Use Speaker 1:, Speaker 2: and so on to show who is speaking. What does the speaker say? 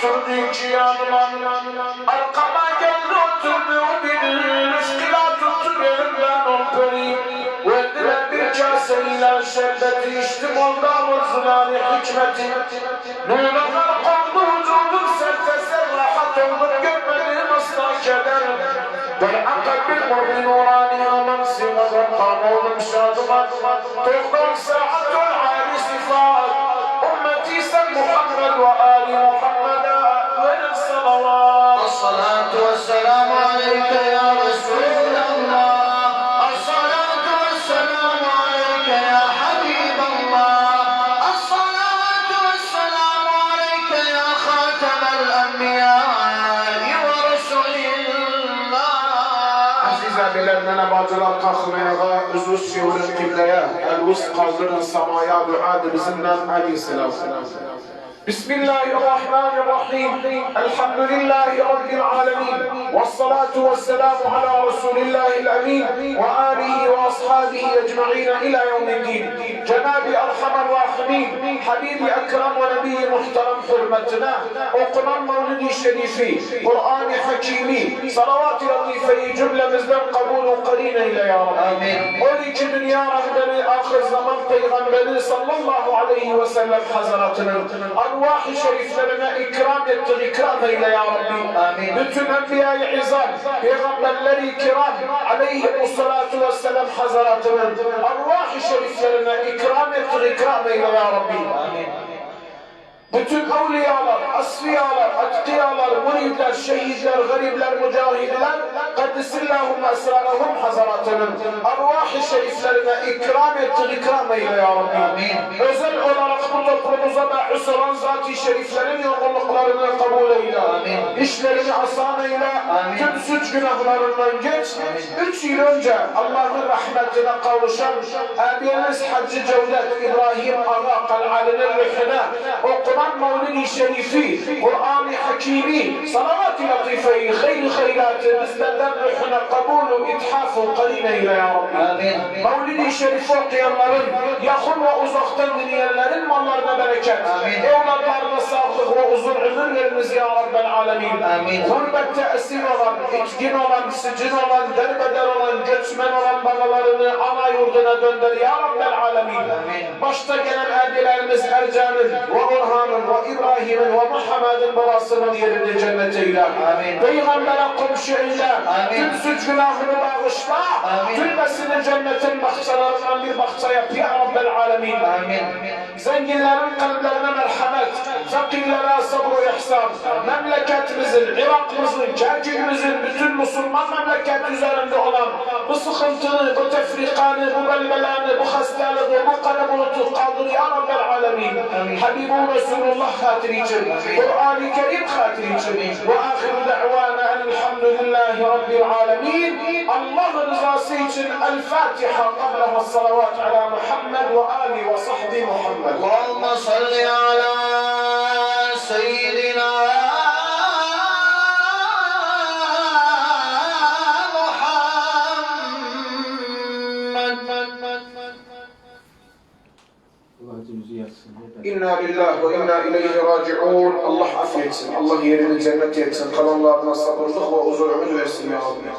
Speaker 1: oturdu iki yanıma. Arkama geldi oturdu bir üstüla tuttu elimden öpeyim. Verdiler bir kaseyle şerbeti içtim ondan ırzılan hikmeti. Nurlar kondu vücudum sertese rahat oldum görmedim asla kederim. والعقل بالمر نوراني ومن سوى القمر شاطمة تقدر ساعة العالي صفات أمتي سل محمد وآل محمد وإلى الصلوات.
Speaker 2: الصلاة والسلام عليك يا رسول الله. الصلاة والسلام عليك يا حبيب الله. الصلاة والسلام عليك يا خاتم الأنبياء ورسل الله.
Speaker 1: Aziz abilerden bacılar kalkmaya, üzü şiurun kibleye, el-vus kaldırın samaya, duadır bizimden aleyhisselam. بسم الله الرحمن الرحيم الحمد لله رب العالمين والصلاة والسلام على رسول الله الأمين وآله وأصحابه أجمعين إلى يوم الدين. Cenab-ı Erham الراحمين Habibi Ekrem ve Nebi Muhterem hürmetine okunan Mevlid-i Şerifi, Kur'an-ı Hakimi, salavat-ı latifeyi cümlemizden kabul-u karin eyle ya Rabbi. 12 dünya rehberi, ahir zaman peygamberi sallallahu aleyhi ve sellem hazretinin arvah-ı şeriflerine ikram etti, ikram eyle ya Rabbi.
Speaker 2: Amin.
Speaker 1: Bütün enbiya-i izam, peygamberleri kiram aleyhimussalatu vesselam hazretinin arvah-ı şeriflerine ikram etti, ikram eyle ya Rabbi.
Speaker 2: Amin.
Speaker 1: Bütün evliyalar, asfiyalar, atkiyalar, muridler, şehitler, garipler, mücahidler kaddisillahum esrarahum hazretinin arvah-ı şeriflerine ikram etti, ikram eyle ya Rabbi.
Speaker 2: Amin.
Speaker 1: Özel olarak bu toplumuza mahsus olan zat-ı şeriflerin yorgunluklarını kabul eyle.
Speaker 2: Amin.
Speaker 1: İşlerini asan eyle.
Speaker 2: Amin.
Speaker 1: Tüm suç günahlarından geç. 3 yıl önce Allah'ın rahmetine kavuşan abimiz Hacı Cevdet İbrahim Ağa Kal'alinin ruhuna okunan Mevlid-i Şerifi, Kur'an-ı Hakimi, salavat-ı latifeyi, hayr-i hayratı bizlerden ruhuna kabul-u ithaf-ı karin eyle ya Rabbi.
Speaker 2: Amin.
Speaker 1: Mevlid-i Şerifi okuyanların, yakın ve uzaktan dinleyenlerin mallarına bereket.
Speaker 2: Amin.
Speaker 1: Evlatlarına sağlık ve uzun ömür veriniz ya Rabbel alemin.
Speaker 2: Amin.
Speaker 1: Gurbette esir olan, içkin olan, sicin olan, derbeder olan, göçmen olan babalarını ana yurduna döndür ya Rabbel alemin.
Speaker 2: Amin.
Speaker 1: Başta gelen abilerimiz Ercan'ın ve Orhan'ın ve İbrahim'in ve Muhammed'in babasının yerini cennet eyle.
Speaker 2: Amin.
Speaker 1: Peygamber'e komşu eyle.
Speaker 2: Amin.
Speaker 1: Tüm suç günahını bağışla.
Speaker 2: Amin.
Speaker 1: Türbesini cennetin bahçelerinden bir bahçe yap ya Rabbel alemin.
Speaker 2: Amin.
Speaker 1: Zenginlerin kalplerine merhamet, fakirlere sabr-ı ihsan, memleketimizin, Irak'ımızın, Kerkük'ümüzün, bütün Müslüman memleket üzerinde olan bu sıkıntını, bu tefrikanı, bu belbelanı, bu hastalığı, bu kara bulutu kaldır ya Rabbel alemin. Habibu Resulullah hatiri için, Kur'an-ı Kerim hatiri için, ve ahiru da'vana elhamdülillahi Rabbil alemin. Allah rızası için El-Fatiha qabla ve salavat ala Muhammed ve Ali ve sahbi Muhammed.
Speaker 2: اللهم صل على سيدنا
Speaker 1: İnna lillahi ve inna ileyhi raciun. Allah affetsin. Allah yerini cennet etsin. Kalanlarına sabırlık ve uzun ömür versin ya Rabbi.